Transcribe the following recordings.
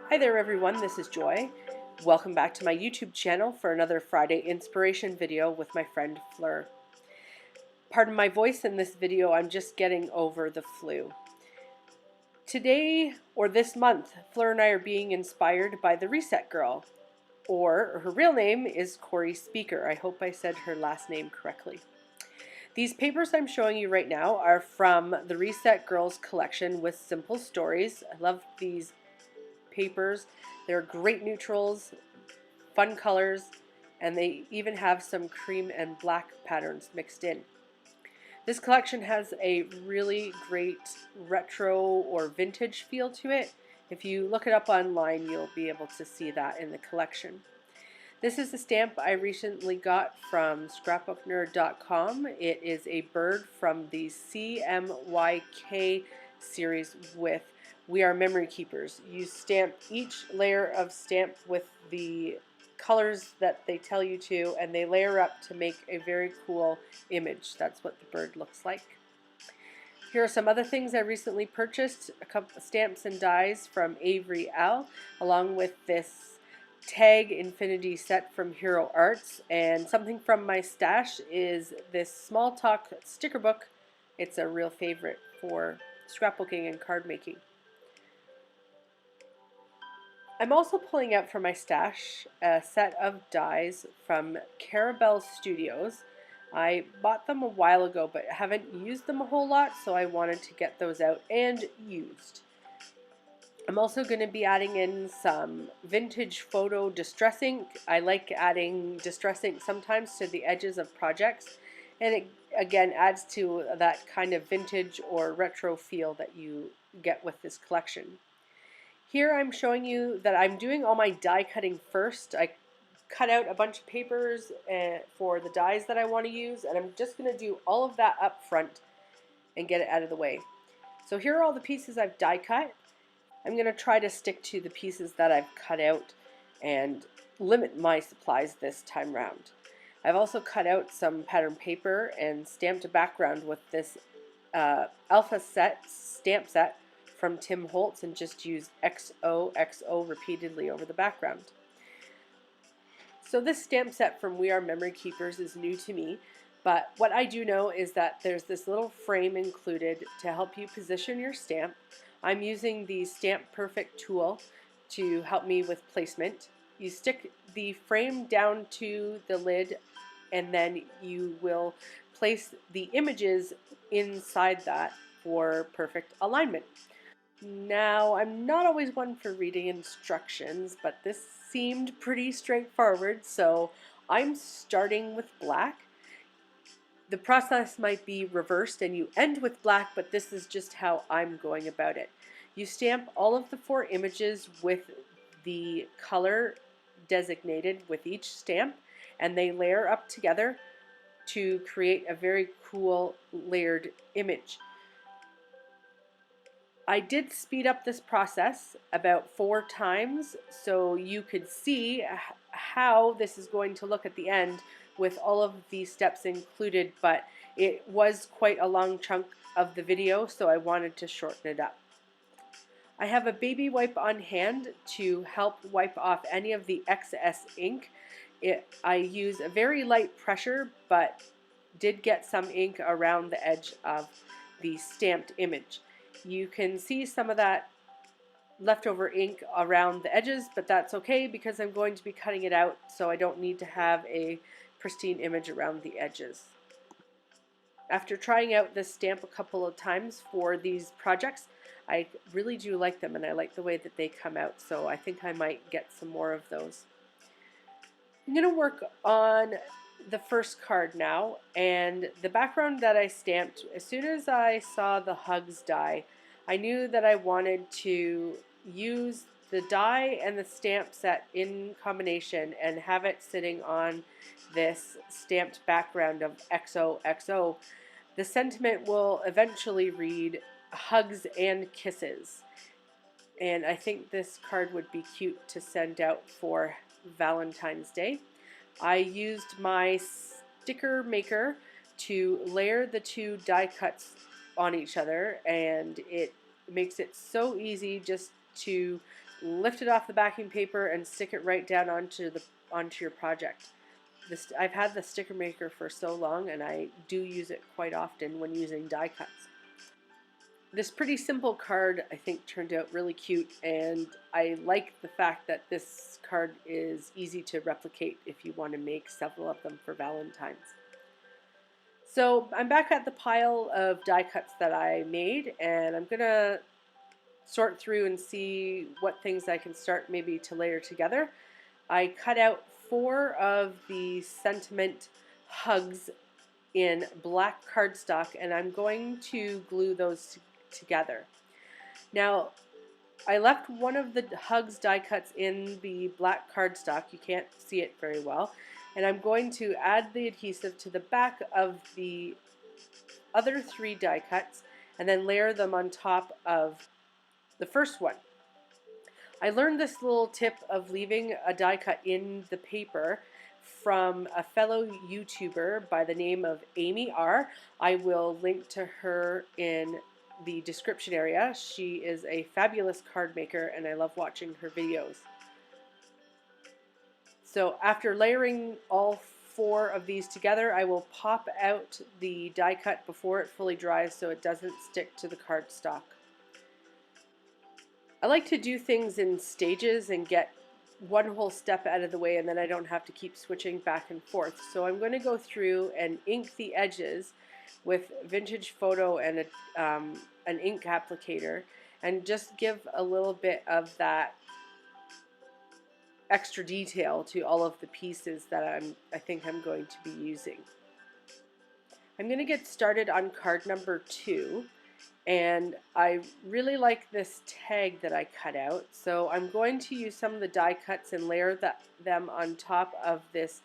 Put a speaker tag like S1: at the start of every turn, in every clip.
S1: Hi there everyone, this is Joy. Welcome back to my YouTube channel for another Friday inspiration video with my friend Fleur. Pardon my voice in this video, I'm just getting over the flu. Today, or this month, Fleur and I are being inspired by the Reset Girl, or her real name is Cori Spieker. I hope I said her last name correctly. These papers I'm showing you right now are from the Reset Girls collection with simple stories. I love these papers. They're great neutrals, fun colors, and they even have some cream and black patterns mixed in. This collection has a really great retro or vintage feel to it. If you look it up online, you'll be able to see that in the collection. This is a stamp I recently got from scrapbooknerd.com. It is a bird from the CMYK series with We Are Memory Keepers. You stamp each layer of stamp with the colors that they tell you to, and they layer up to make a very cool image. That's what the bird looks like. Here are some other things I recently purchased: a couple of stamps and dies from Avery Al, along with this tag infinity set from Hero Arts, and something from my stash is this Small Talk sticker book. It's a real favorite for scrapbooking and card making. I'm also pulling out from my stash a set of dies from Carabel Studios. I bought them a while ago but haven't used them a whole lot, so I wanted to get those out and used. I'm also going to be adding in some vintage photo distress ink. I like adding distress ink sometimes to the edges of projects, and it again adds to that kind of vintage or retro feel that you get with this collection. Here I'm showing you that I'm doing all my die cutting first. I cut out a bunch of papers for the dies that I want to use, and I'm just going to do all of that up front and get it out of the way. So here are all the pieces I've die cut. I'm going to try to stick to the pieces that I've cut out and limit my supplies this time round. I've also cut out some pattern paper and stamped a background with this alpha stamp set from Tim Holtz, and just use XOXO repeatedly over the background. So this stamp set from We Are Memory Keepers is new to me, but what I do know is that there's this little frame included to help you position your stamp. I'm using the Stamp Perfect tool to help me with placement. You stick the frame down to the lid, and then you will place the images inside that for perfect alignment. Now, I'm not always one for reading instructions, but this seemed pretty straightforward, so I'm starting with black. The process might be reversed and you end with black, but this is just how I'm going about it. You stamp all of the 4 images with the color designated with each stamp, and they layer up together to create a very cool layered image. I did speed up this process about 4 times so you could see how this is going to look at the end with all of these steps included, but it was quite a long chunk of the video, so I wanted to shorten it up. I have a baby wipe on hand to help wipe off any of the excess ink. I use a very light pressure, but did get some ink around the edge of the stamped image. You can see some of that leftover ink around the edges, but that's okay because I'm going to be cutting it out, so I don't need to have a pristine image around the edges. After trying out this stamp a couple of times for these projects, I really do like them, and I like the way that they come out, so I think I might get some more of those. I'm going to work on the first card now, and the background that I stamped, as soon as I saw the hugs die, I knew that I wanted to use the die and the stamp set in combination and have it sitting on this stamped background of XOXO. The sentiment will eventually read hugs and kisses, and I think this card would be cute to send out for Valentine's Day. I used my sticker maker to layer the 2 die cuts on each other, and it makes it so easy just to lift it off the backing paper and stick it right down onto your project. I've had the sticker maker for so long, and I do use it quite often when using die cuts. This pretty simple card, I think, turned out really cute, and I like the fact that this card is easy to replicate if you want to make several of them for Valentine's. So I'm back at the pile of die cuts that I made, and I'm going to sort through and see what things I can start maybe to layer together. I cut out 4 of the sentiment hugs in black cardstock, and I'm going to glue those together. Now, I left one of the hugs die cuts in the black cardstock. You can't see it very well. And I'm going to add the adhesive to the back of the other 3 die cuts and then layer them on top of the first one. I learned this little tip of leaving a die cut in the paper from a fellow YouTuber by the name of Amy R. I will link to her in the description area. She is a fabulous card maker, and I love watching her videos. So after layering all 4 of these together, I will pop out the die cut before it fully dries so it doesn't stick to the cardstock. I like to do things in stages and get one whole step out of the way, and then I don't have to keep switching back and forth. So I'm going to go through and ink the edges with vintage photo and an ink applicator, and just give a little bit of that extra detail to all of the pieces that I think I'm going to be using. I'm going to get started on card number 2. And I really like this tag that I cut out, so I'm going to use some of the die cuts and layer them on top of this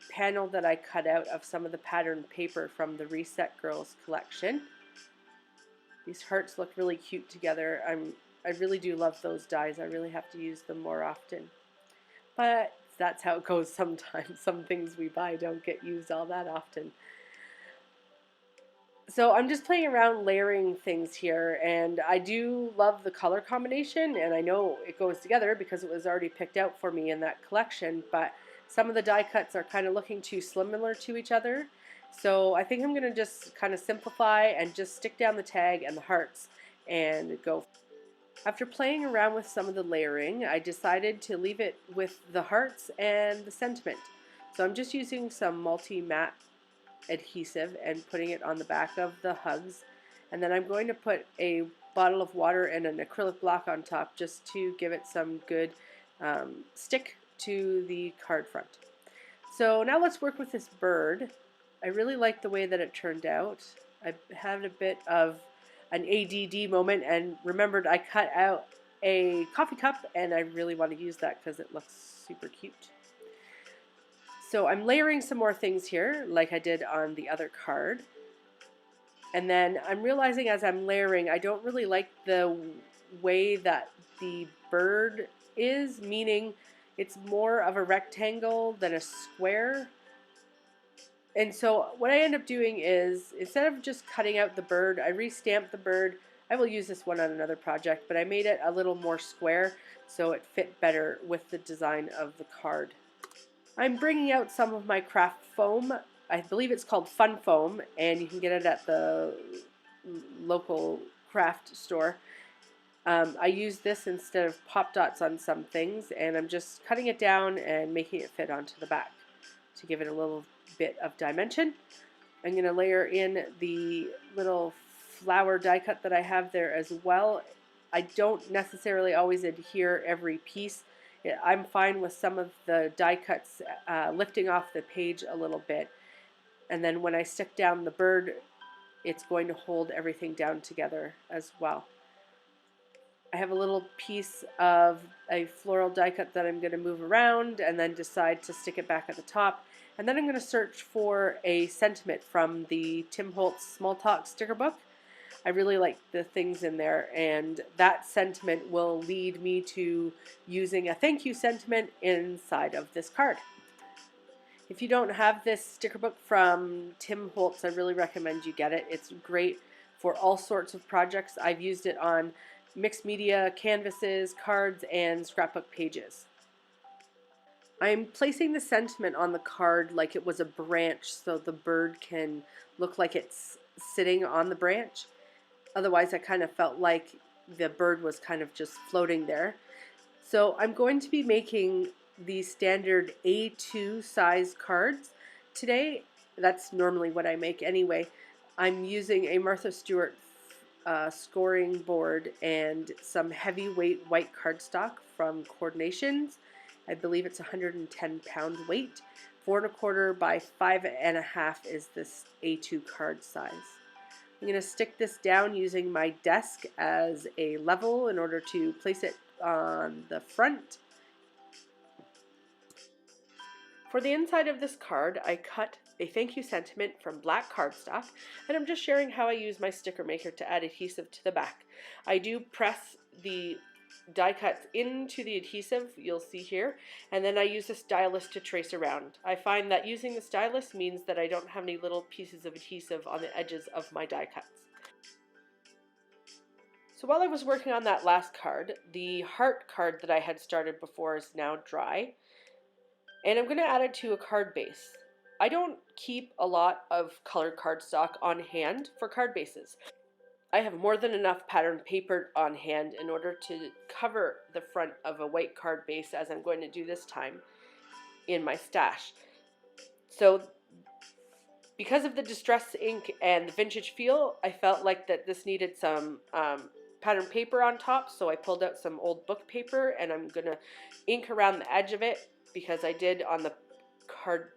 S1: panel that I cut out of some of the patterned paper from the Reset Girls collection. These hearts look really cute together. I really do love those dies. I really have to use them more often. But that's how it goes sometimes. Some things we buy don't get used all that often. So I'm just playing around layering things here, and I do love the color combination, and I know it goes together because it was already picked out for me in that collection, but some of the die cuts are kind of looking too similar to each other. So I think I'm going to just kind of simplify and just stick down the tag and the hearts and go. After playing around with some of the layering, I decided to leave it with the hearts and the sentiment. So I'm just using some multi-matte adhesive and putting it on the back of the hugs, and then I'm going to put a bottle of water and an acrylic block on top just to give it some good stick to the card front. So now let's work with this bird. I really like the way that it turned out. I had a bit of an ADD moment and remembered I cut out a coffee cup, and I really want to use that because it looks super cute. So I'm layering some more things here like I did on the other card. And then I'm realizing as I'm layering, I don't really like the way that the bird is, meaning it's more of a rectangle than a square. And so what I end up doing is, instead of just cutting out the bird, I re-stamped the bird. I will use this one on another project, but I made it a little more square so it fit better with the design of the card. I'm bringing out some of my craft foam. I believe it's called Fun Foam, and you can get it at the local craft store. I use this instead of pop dots on some things, and I'm just cutting it down and making it fit onto the back to give it a little bit of dimension. I'm going to layer in the little flower die cut that I have there as well. I don't necessarily always adhere every piece. I'm fine with some of the die cuts lifting off the page a little bit, and then when I stick down the bird, it's going to hold everything down together as well. I have a little piece of a floral die cut that I'm going to move around and then decide to stick it back at the top, and then I'm going to search for a sentiment from the Tim Holtz Small Talk sticker book. I really like the things in there, and that sentiment will lead me to using a thank you sentiment inside of this card. If you don't have this sticker book from Tim Holtz, I really recommend you get it. It's great for all sorts of projects. I've used it on mixed media, canvases, cards, and scrapbook pages. I'm placing the sentiment on the card like it was a branch so the bird can look like it's sitting on the branch. Otherwise, I kind of felt like the bird was kind of just floating there. So I'm going to be making the standard A2 size cards today. That's normally what I make anyway. I'm using a Martha Stewart scoring board and some heavyweight white cardstock from Coordinations. I believe it's 110-pound weight. 4¼ by 5½ is this A2 card size. I'm going to stick this down using my desk as a level in order to place it on the front. For the inside of this card, I cut a thank you sentiment from black cardstock, and I'm just sharing how I use my sticker maker to add adhesive to the back. I do press the die cuts into the adhesive, you'll see here, and then I use the stylus to trace around. I find that using the stylus means that I don't have any little pieces of adhesive on the edges of my die cuts. So while I was working on that last card, the heart card that I had started before is now dry. And I'm going to add it to a card base. I don't keep a lot of colored cardstock on hand for card bases. I have more than enough pattern paper on hand in order to cover the front of a white card base, as I'm going to do this time in my stash. So because of the distress ink and the vintage feel, I felt like that this needed some pattern paper on top, so I pulled out some old book paper and I'm going to ink around the edge of it because I did on the card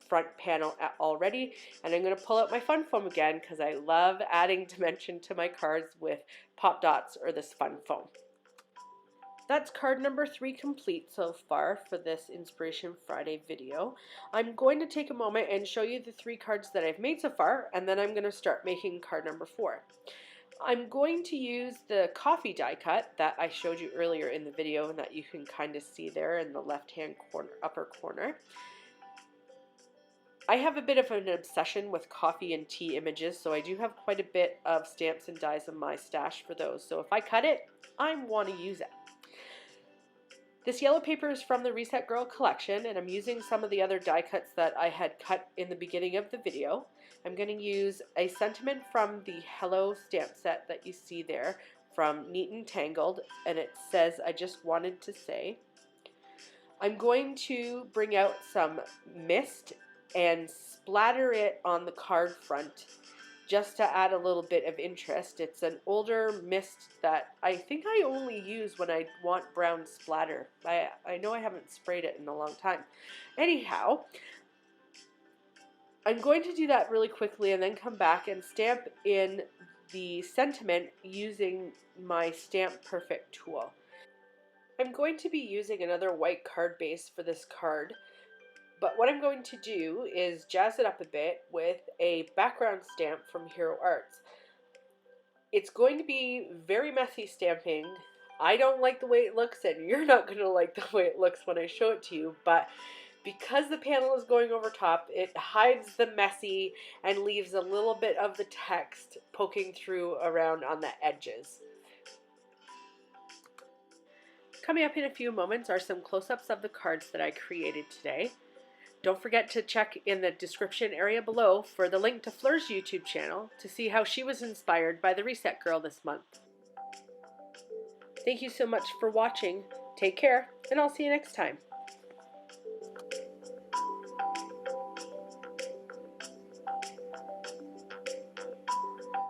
S1: front panel already, and I'm going to pull out my fun foam again because I love adding dimension to my cards with pop dots or this fun foam. That's card number 3 complete so far for this Inspiration Friday video. I'm going to take a moment and show you the 3 cards that I've made so far, and then I'm going to start making card number 4. I'm going to use the coffee die cut that I showed you earlier in the video and that you can kind of see there in the left-hand corner, upper corner. I have a bit of an obsession with coffee and tea images, so I do have quite a bit of stamps and dies in my stash for those. So if I cut it, I want to use it. This yellow paper is from the Reset Girl collection, and I'm using some of the other die cuts that I had cut in the beginning of the video. I'm going to use a sentiment from the Hello stamp set that you see there from Neat and Tangled, and it says, I just wanted to say. I'm going to bring out some mist and splatter it on the card front just to add a little bit of interest. It's an older mist that I think I only use when I want brown splatter. I know I haven't sprayed it in a long time. Anyhow, I'm going to do that really quickly and then come back and stamp in the sentiment using my Stamp Perfect tool. I'm going to be using another white card base for this card. But what I'm going to do is jazz it up a bit with a background stamp from Hero Arts. It's going to be very messy stamping. I don't like the way it looks, and you're not going to like the way it looks when I show it to you, but because the panel is going over top, it hides the messy and leaves a little bit of the text poking through around on the edges. Coming up in a few moments are some close-ups of the cards that I created today. Don't forget to check in the description area below for the link to Fleur's YouTube channel to see how she was inspired by the Reset Girl this month. Thank you so much for watching. Take care, and I'll see you next time.